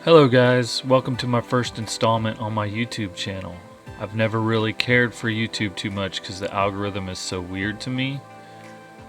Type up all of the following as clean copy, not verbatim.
Hello guys, welcome to my first installment on my YouTube channel. I've never really cared for YouTube too much because the algorithm is so weird to me.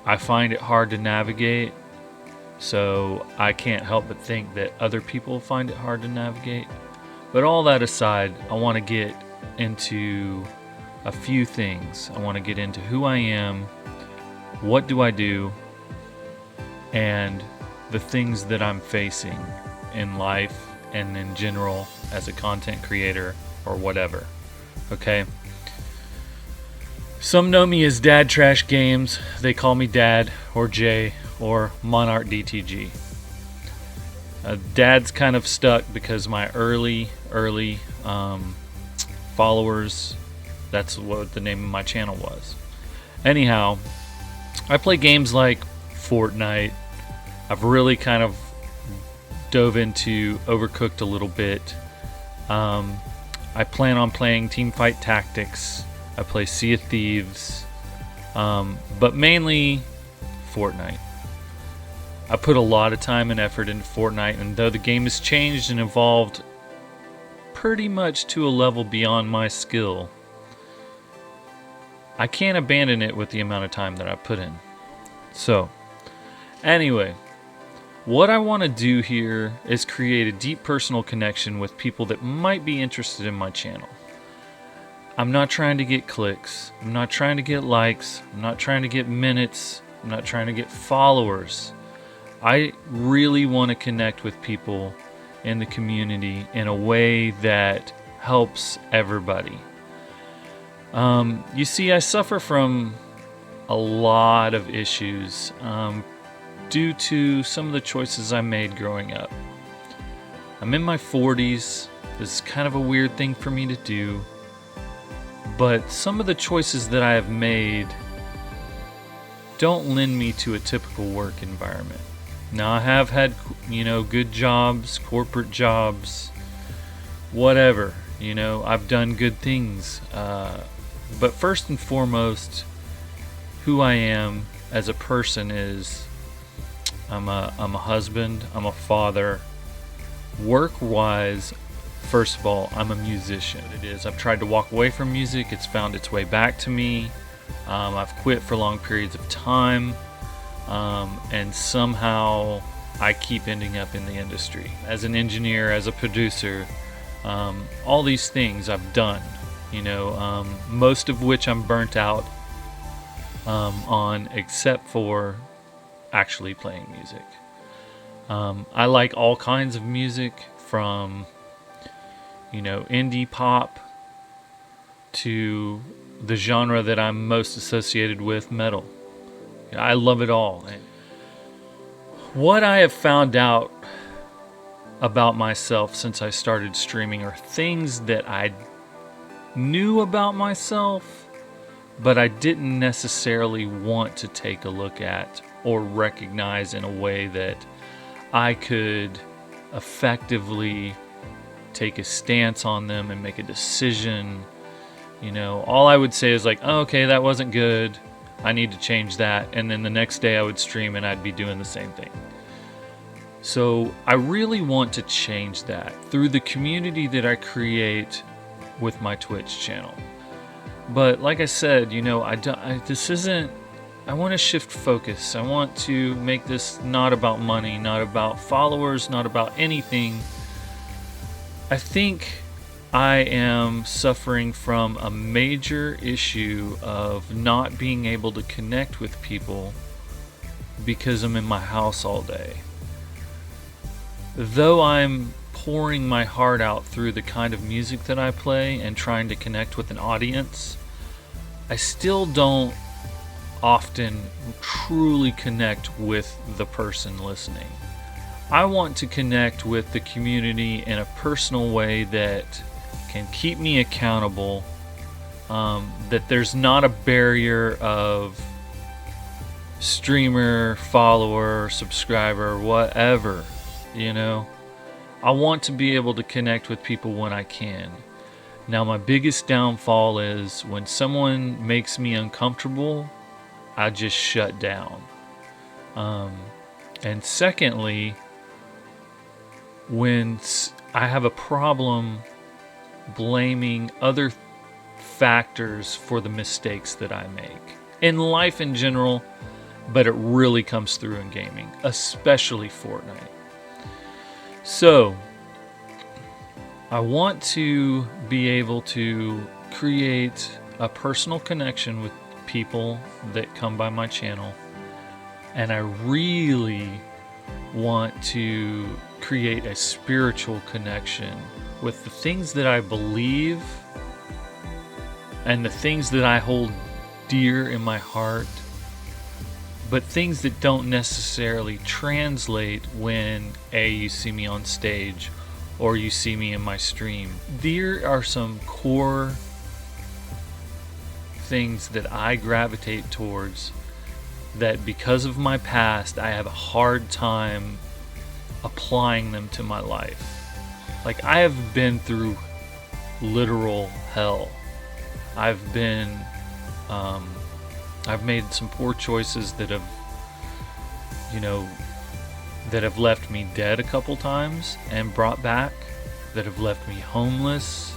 I find it hard to navigate, so I can't help but think that other people find it hard to navigate. But all that aside, I want to get into a few things. I want to get into who I am, what do I do, and the things that I'm facing in life and in general as a content creator or whatever. Okay. Some know me as Dad Trash Games. They call me Dad or Jay or Monarch DTG. Dad's kind of stuck because my early followers, that's what the name of my channel was. Anyhow, I play games like Fortnite. I've really kind of dove into Overcooked a little bit. I plan on playing Teamfight Tactics. I play Sea of Thieves, but mainly Fortnite. I put a lot of time and effort into Fortnite, and though the game has changed and evolved pretty much to a level beyond my skill, I can't abandon it with the amount of time that I put in. So, anyway, what I want to do here is create a deep personal connection with people that might be interested in my channel. I'm not trying to get clicks. I'm not trying to get likes. I'm not trying to get minutes. I'm not trying to get followers. I really want to connect with people in the community in a way that helps everybody. You see, I suffer from a lot of issues due to some of the choices I made growing up. I'm in my 40s. This is kind of a weird thing for me to do, but some of the choices that I have made don't lend me to a typical work environment. Now, I have had, good jobs, corporate jobs, whatever. I've done good things. But first and foremost, who I am as a person is I'm a husband, I'm a father. Work-wise, first of all, I'm a musician. I've tried to walk away from music. It's found its way back to me. I've quit for long periods of time. And somehow I keep ending up in the industry. As an engineer, as a producer, all these things I've done, most of which I'm burnt out on, except for actually playing music. I like all kinds of music, from indie pop to the genre that I'm most associated with, metal. I love it all. And what I have found out about myself since I started streaming are things that I knew about myself, but I didn't necessarily want to take a look at or recognize in a way that I could effectively take a stance on them and make a decision. All I would say is like, oh, okay, that wasn't good. I need to change that. And then the next day I would stream and I'd be doing the same thing. So I really want to change that through the community that I create with my Twitch channel. But like I said, I want to shift focus. I want to make this not about money, not about followers, not about anything. I think I am suffering from a major issue of not being able to connect with people because I'm in my house all day. Though I'm pouring my heart out through the kind of music that I play and trying to connect with an audience, I still don't often truly connect with the person listening. I want to connect with the community in a personal way that can keep me accountable, that there's not a barrier of streamer, follower, subscriber, whatever. I want to be able to connect with people when I can. Now, my biggest downfall is when someone makes me uncomfortable, I just shut down. And secondly, when I have a problem blaming other factors for the mistakes that I make in life in general, but it really comes through in gaming, especially Fortnite. So, I want to be able to create a personal connection with people that come by my channel, and I really want to create a spiritual connection with the things that I believe and the things that I hold dear in my heart, but things that don't necessarily translate when you see me on stage or you see me in my stream. There are some core things that I gravitate towards that, because of my past, I have a hard time applying them to my life. Like, I have been through literal hell. I've made some poor choices that have, that have left me dead a couple times and brought back, that have left me homeless,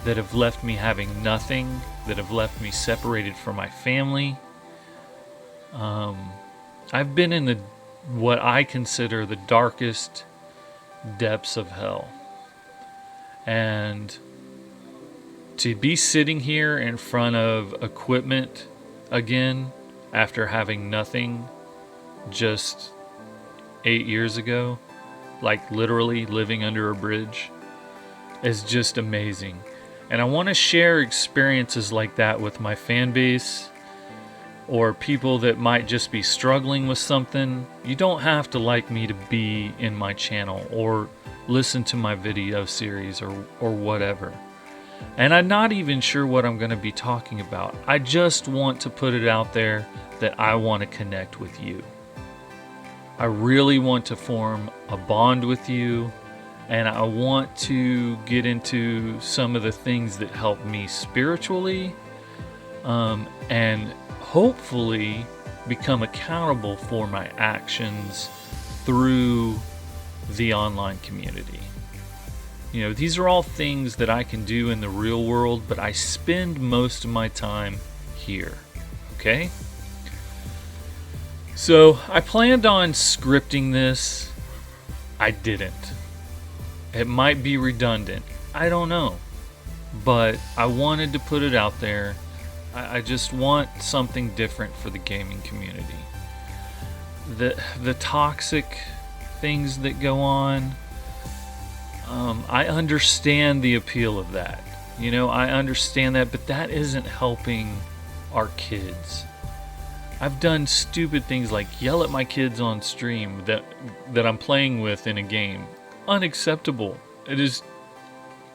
that have left me having nothing, that have left me separated from my family. I've been in what I consider the darkest depths of hell. And to be sitting here in front of equipment again after having nothing just 8 years ago, like literally living under a bridge, is just amazing. And I want to share experiences like that with my fan base, or people that might just be struggling with something. You don't have to like me to be in my channel or listen to my video series or whatever. And I'm not even sure what I'm going to be talking about. I just want to put it out there that I want to connect with you. I really want to form a bond with you, and I want to get into some of the things that help me spiritually, and hopefully become accountable for my actions through the online community. These are all things that I can do in the real world, but I spend most of my time here. Okay? So I planned on scripting this. I didn't. It might be redundant. I don't know. But I wanted to put it out there. I just want something different for the gaming community. The toxic things that go on, I understand the appeal of that. I understand that, but that isn't helping our kids. I've done stupid things like yell at my kids on stream that I'm playing with in a game. Unacceptable. It is.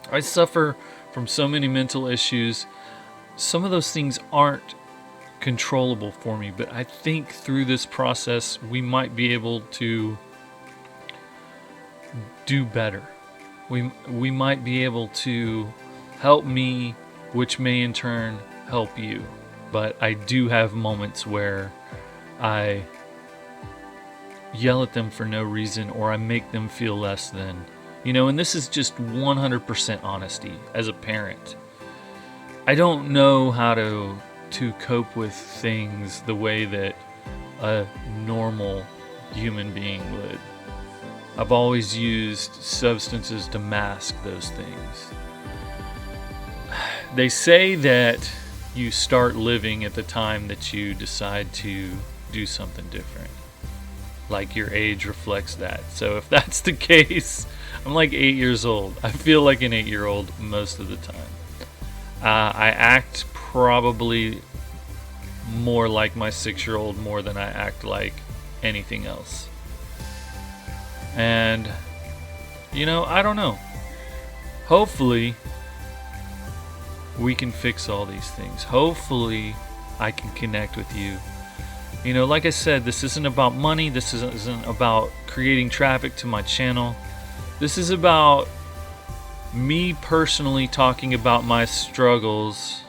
I suffer from so many mental issues. Some of those things aren't controllable for me, but I think through this process we might be able to do better. We might be able to help me, which may in turn help you. But I do have moments where I yell at them for no reason, or I make them feel less than. And this is just 100% honesty as a parent. I don't know how to cope with things the way that a normal human being would. I've always used substances to mask those things. They say that you start living at the time that you decide to do something different. Like your age reflects that. So if that's the case, I'm like 8 years old. I feel like an 8-year-old most of the time. I act probably more like my 6-year-old more than I act like anything else. And, I don't know. Hopefully, we can fix all these things. Hopefully, I can connect with you. Like I said, this isn't about money. This isn't about creating traffic to my channel. This is about me personally talking about my struggles,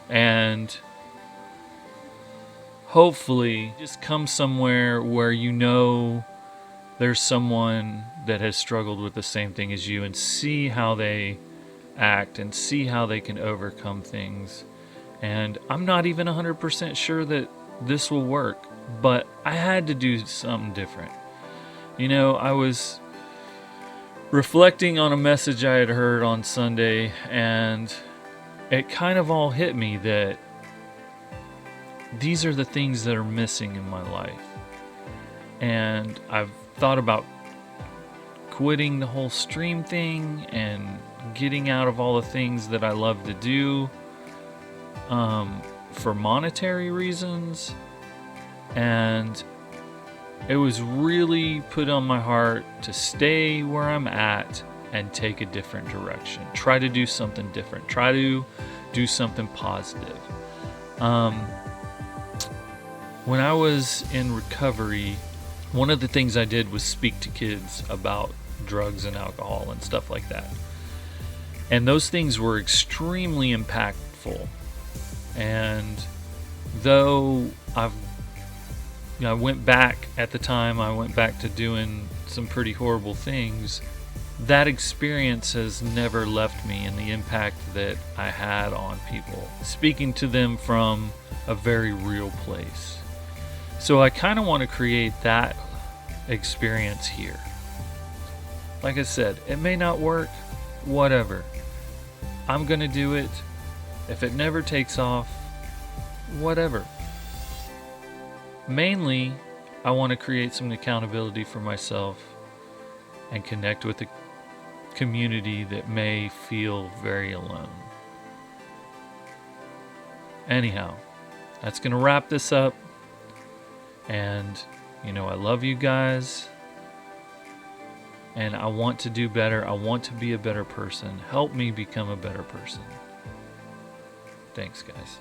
and hopefully just come somewhere where there's someone that has struggled with the same thing as you, and see how they act and see how they can overcome things. And I'm not even 100% sure that this will work, but I had to do something different. I was reflecting on a message I had heard on Sunday, and it kind of all hit me that these are the things that are missing in my life. And I've thought about quitting the whole stream thing and getting out of all the things that I love to do for monetary reasons. And it was really put on my heart to stay where I'm at and take a different direction. Try to do something different. Try to do something positive. When I was in recovery, one of the things I did was speak to kids about drugs and alcohol and stuff like that. And those things were extremely impactful. And though I went back at the time, I went back to doing some pretty horrible things, that experience has never left me, and the impact that I had on people, speaking to them from a very real place. So I kind of want to create that experience here. Like I said, it may not work, whatever. I'm going to do it. If it never takes off, whatever. Mainly, I want to create some accountability for myself and connect with a community that may feel very alone. Anyhow, that's going to wrap this up. And, I love you guys. And I want to do better. I want to be a better person. Help me become a better person. Thanks, guys.